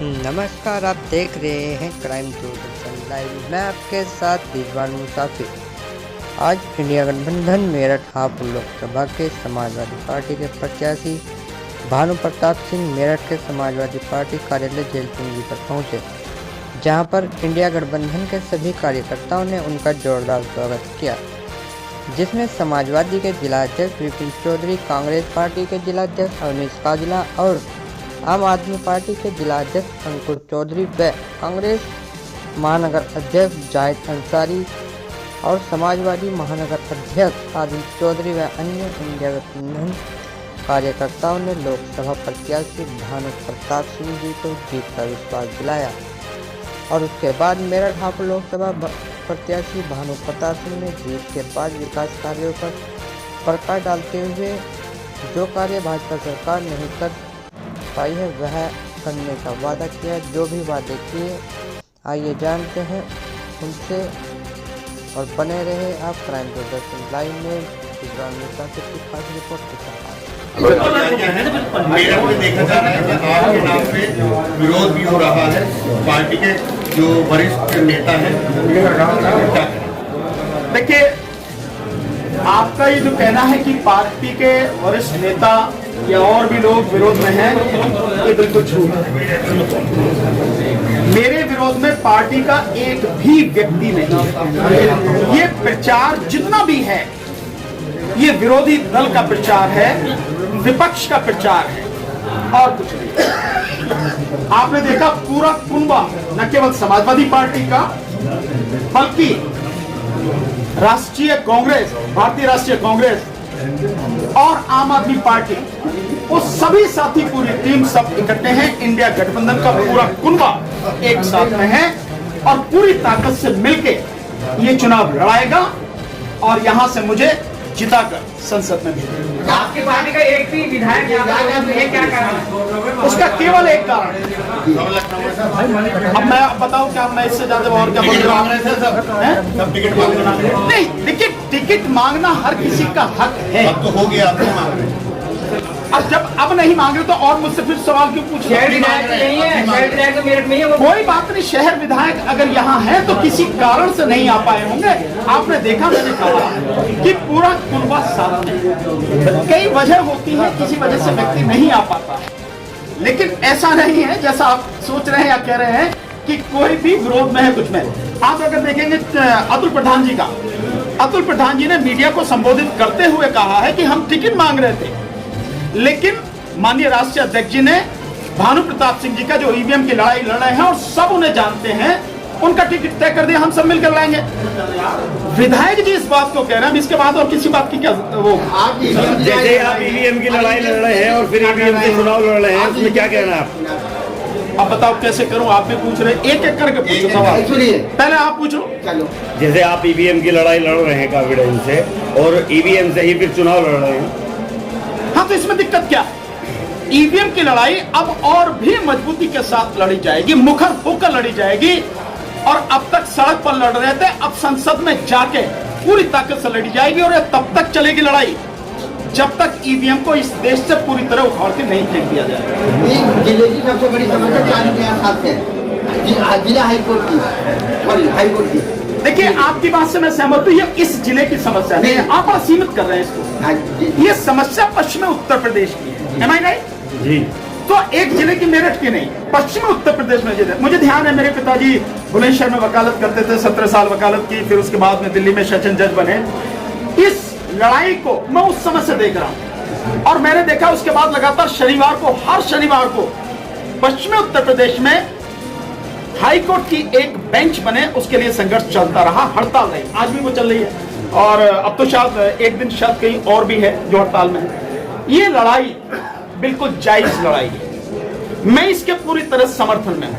नमस्कार, आप देख रहे हैं क्राइम दूरदर्शन लाइव। मैं आपके साथ रिजवान मुसाफिर। आज इंडिया गठबंधन मेरठ हापुड़ लोकसभा के समाजवादी पार्टी के प्रत्याशी भानु प्रताप सिंह मेरठ के समाजवादी पार्टी कार्यालय जेल पूंजी पर पहुंचे, जहां पर इंडिया गठबंधन के सभी कार्यकर्ताओं ने उनका जोरदार स्वागत किया, जिसमें समाजवादी के जिलाध्यक्ष विपिन चौधरी, कांग्रेस पार्टी के जिलाध्यक्ष अवनीश काजला और आम आदमी पार्टी के जिलाध्यक्ष अंकुर चौधरी व कांग्रेस महानगर अध्यक्ष जाहिद अंसारी और समाजवादी महानगर अध्यक्ष आदिल चौधरी व अन्य इंडिया गठबंधन कार्यकर्ताओं ने लोकसभा प्रत्याशी भानु प्रताप सिंह जी को जीत का विश्वास दिलाया। और उसके बाद मेरठ हापुड़ लोकसभा प्रत्याशी भानु प्रताप सिंह ने जीत के बाद विकास कार्यों पर प्रकाश डालते हुए जो कार्य भाजपा सरकार नहीं कर पाई है वह करने का वादा किया। जो भी वादे किए, आइए जानते हैं उनसे और बने रहे आप क्राइम दूरदर्शन लाइव में रिजवान मुसाफिर की खास रिपोर्ट के साथ। मेरठ में देखा जा रहा है कि आपके नाम पे विरोध भी हो रहा है। पार्टी के जो वरिष्ठ नेता हैं, देखिए, आपका ये जो कहना है कि पार्टी के वरिष्ठ नेता या और भी लोग विरोध में हैं, ये बिल्कुल झूठ है। मेरे विरोध में पार्टी का एक भी व्यक्ति नहीं। ये प्रचार जितना भी है, ये विरोधी दल का प्रचार है, विपक्ष का प्रचार है और कुछ नहीं। आपने देखा पूरा कुंबा न केवल समाजवादी पार्टी का बल्कि राष्ट्रीय कांग्रेस, भारतीय राष्ट्रीय कांग्रेस और आम आदमी पार्टी, वो सभी साथी, पूरी टीम सब इकट्ठे हैं। इंडिया गठबंधन का पूरा कुंबा एक साथ में है और पूरी ताकत से मिलके ये चुनाव लड़ाएगा और यहां से मुझे जिताकर संसद में भेजेगा। आपकी पार्टी का एक भी विधायक ये क्या कारण है? उसका केवल एक कारण है। अब मैं बताऊं क्या, मैं इससे ज्यादा और क्या बोल रहा हूं? नहीं, देखिए, टिकट मांगना हर किसी का हक है। अब तो हो गया, अब नहीं मांग रहे। अब जब अब नहीं मांग रहे तो और मुझसे फिर सवाल क्यों पूछ रहे शहर विधायक नहीं है, शहर विधायक तो मेरठ में है। कोई बात नहीं, शहर विधायक अगर यहाँ है तो किसी कारण से नहीं आ पाए होंगे। आपने देखा, मैंने कहा कि पूरा कुनबा साथ में, कई वजह होती है, किसी वजह से व्यक्ति नहीं आ पाता है। लेकिन ऐसा नहीं है जैसा आप सोच रहे हैं या कह रहे हैं कि कोई भी विरोध में है कुछ में। आप अगर देखेंगे अतुल प्रधान जी का, अतुल प्रधान जी ने मीडिया को संबोधित करते हुए कहा है कि हम टिकट मांग रहे थे, लेकिन माननीय राष्ट्रीय अध्यक्ष जी ने भानु प्रताप सिंह जी का जो ईवीएम की लड़ाई लड़ रहे हैं और सब उन्हें जानते हैं, उनका टिकट तय कर दिया, हम सब मिलकर लड़ाएंगे। विधायक जी इस बात को कह रहे हैं, इसके बाद और किसी बात की क्या वो? जैसे आप ईवीएम की लड़ाई लड़ रहे हैं और फिर ईवीएम के चुनाव लड़ रहे हैं, उसमें क्या कहना है आप? अब बताओ कैसे करूं? आप भी पूछ रहे हैं, एक एक करके पूछो सवाल। पहले आप पूछो। जैसे आप ईवीएम की लड़ाई लड़ रहे हैं कॉन्फिडेंस से और ईवीएम से ही फिर चुनाव लड़ रहे हैं, हाँ, तो इसमें दिक्कत क्या है? ईवीएम की लड़ाई अब और भी मजबूती के साथ लड़ी जाएगी, मुखर होकर लड़ी जाएगी। और अब तक सड़क पर लड़ रहे थे, अब संसद में जाके पूरी ताकत से लड़ी जाएगी। और तब तक चलेगी लड़ाई जब तक ईवीएम को इस देश से पूरी तरह उखाड़ के नहीं फेंक दिया जाएगा। जिले की सबसे बड़ी समस्या जिला हाईकोर्ट की। देखिए, आपकी बात से मैं सहमत हूँ, ये इस जिले की समस्या नहीं है, आप सीमित कर रहे हैं इसको। ये समस्या पश्चिमी उत्तर प्रदेश की है। Am I right? जी। तो एक जिले की, मेरठ की नहीं, पश्चिमी उत्तर प्रदेश में। मुझे ध्यान है, मेरे पिताजी भुवनेश्वर में वकालत करते थे, 17 साल वकालत की, फिर उसके बाद में दिल्ली में सेशन जज बने। इस लड़ाई को मैं उस समय से देख रहा हूं और मैंने देखा उसके बाद लगातार शनिवार को, हर शनिवार को पश्चिमी उत्तर प्रदेश में हाईकोर्ट की एक बेंच बने, उसके लिए संघर्ष चलता रहा, हड़ताल रही, आज भी वो चल रही है। और अब तो शायद एक दिन शायद कहीं और भी है जो हड़ताल में है। ये लड़ाई बिल्कुल जायज लड़ाई है, मैं इसके पूरी तरह समर्थन में हूं।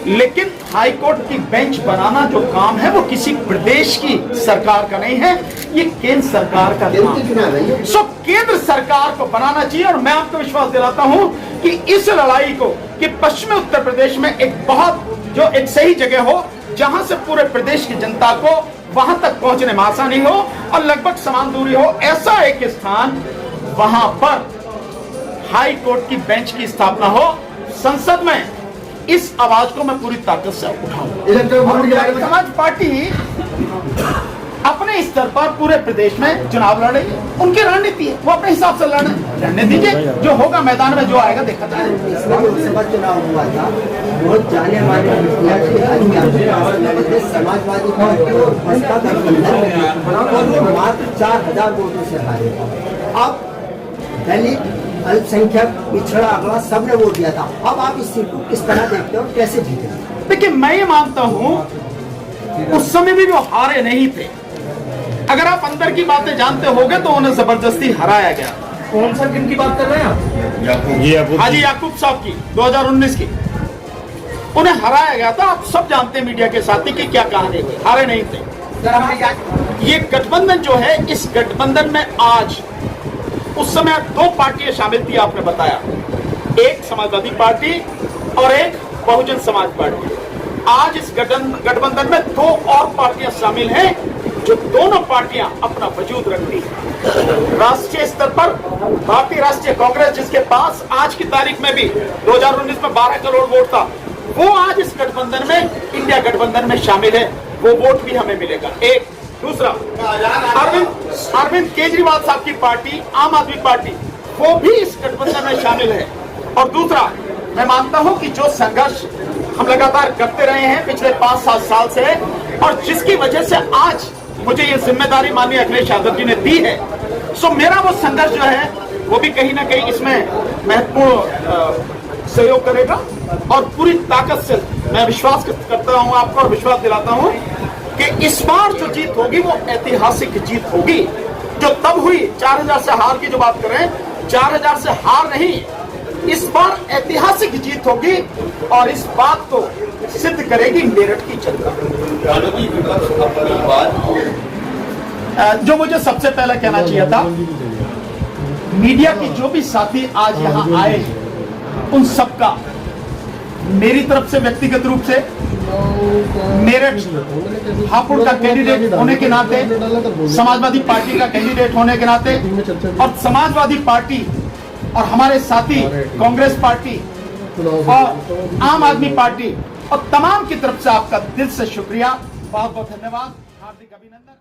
लेकिन हाईकोर्ट की बेंच बनाना जो काम है वो किसी प्रदेश की सरकार का नहीं है, ये केंद्र सरकार का काम है। सो केंद्र सरकार को बनाना चाहिए। और मैं आपको विश्वास दिलाता हूं कि इस लड़ाई को, कि पश्चिमी उत्तर प्रदेश में एक बहुत जो एक सही जगह हो जहां से पूरे प्रदेश की जनता को वहां तक पहुंचने में आसानी हो और लगभग समान दूरी हो, ऐसा एक स्थान वहां पर हाई कोर्ट की बेंच की स्थापना हो, संसद में इस आवाज को मैं पूरी ताकत से उठाऊंगा। इलेक्ट्रल और बॉन्ड के बारे में समाज पार्टी अपने स्तर पर पूरे प्रदेश में चुनाव लड़े, उनकी रणनीति है, वो अपने हिसाब से लड़ने दीजिए, जो होगा मैदान में जो आएगा देखा जाएगा। इसमें लोकसभा चुनाव हुआ था, बहुत जाने माने समाजवादी पार्टी और बसपा गठबंधन और वो मात्र 4000 वोटों से हारे। अब दलित, अल्पसंख्यक, पिछड़ा, अगला सबने वोट दिया था। अब आप इस सीट को किस तरह देखते हो, कैसे जीते? देखिए, मैं ये मानता हूं उस समय भी वो हारे नहीं थे। अगर आप अंदर की बातें जानते होगे तो उन्हें जबरदस्ती हराया गया। कौन सा दिन की बात कर रहे हैं आप? हाजी याकूब साहब की 2019 की, उन्हें हराया गया था। आप सब जानते हैं मीडिया के साथी की क्या कहानी हुई, हारे नहीं थे। ये गठबंधन जो है, इस गठबंधन में आज उस समय 2 पार्टियां शामिल थी, आपने बताया, एक समाजवादी पार्टी और एक बहुजन समाज पार्टी। आज इस गठबंधन में 2 और पार्टियां शामिल हैं, जो दोनों पार्टियां अपना वजूद रखती हैं। राष्ट्रीय स्तर पर भारतीय राष्ट्रीय कांग्रेस, जिसके पास आज की तारीख में भी 2019 में 12 करोड़ वोट था, वो आज इस गठबंधन में, इंडिया गठबंधन में शामिल है। वो वोट भी हमें मिलेगा। एक दूसरा, अरविंद केजरीवाल साहब की पार्टी, आम आदमी पार्टी, वो भी इस गठबंधन में शामिल है। और दूसरा, मैं मानता हूं कि जो संघर्ष हम लगातार करते रहे हैं पिछले 5-7 साल से, और जिसकी वजह से आज मुझे ये जिम्मेदारी माननीय अखिलेश यादव जी ने दी है, सो मेरा वो संघर्ष जो है वो भी कहीं ना कहीं इसमें महत्वपूर्ण सहयोग करेगा। और पूरी ताकत से मैं विश्वास करता हूं आपको, और विश्वास दिलाता हूं कि इस बार जो जीत होगी वो ऐतिहासिक जीत होगी। जो तब हुई 4000 से हार की जो बात कर रहे हैं, 4000 से हार नहीं, इस बार ऐतिहासिक जीत होगी। और इस बात को सिद्ध करेगी मेरठ की जनता। जो मुझे सबसे पहले कहना चाहिए था, मीडिया की जो भी साथी आज यहाँ आए हैं, उन सबका मेरी तरफ से व्यक्तिगत रूप से, मेरठ हापुड़ का कैंडिडेट होने के नाते, समाजवादी पार्टी का कैंडिडेट होने के नाते, और समाजवादी पार्टी और हमारे साथी कांग्रेस पार्टी और आम आदमी पार्टी और तमाम की तरफ से आपका दिल से शुक्रिया, बहुत बहुत धन्यवाद, हार्दिक अभिनंदन।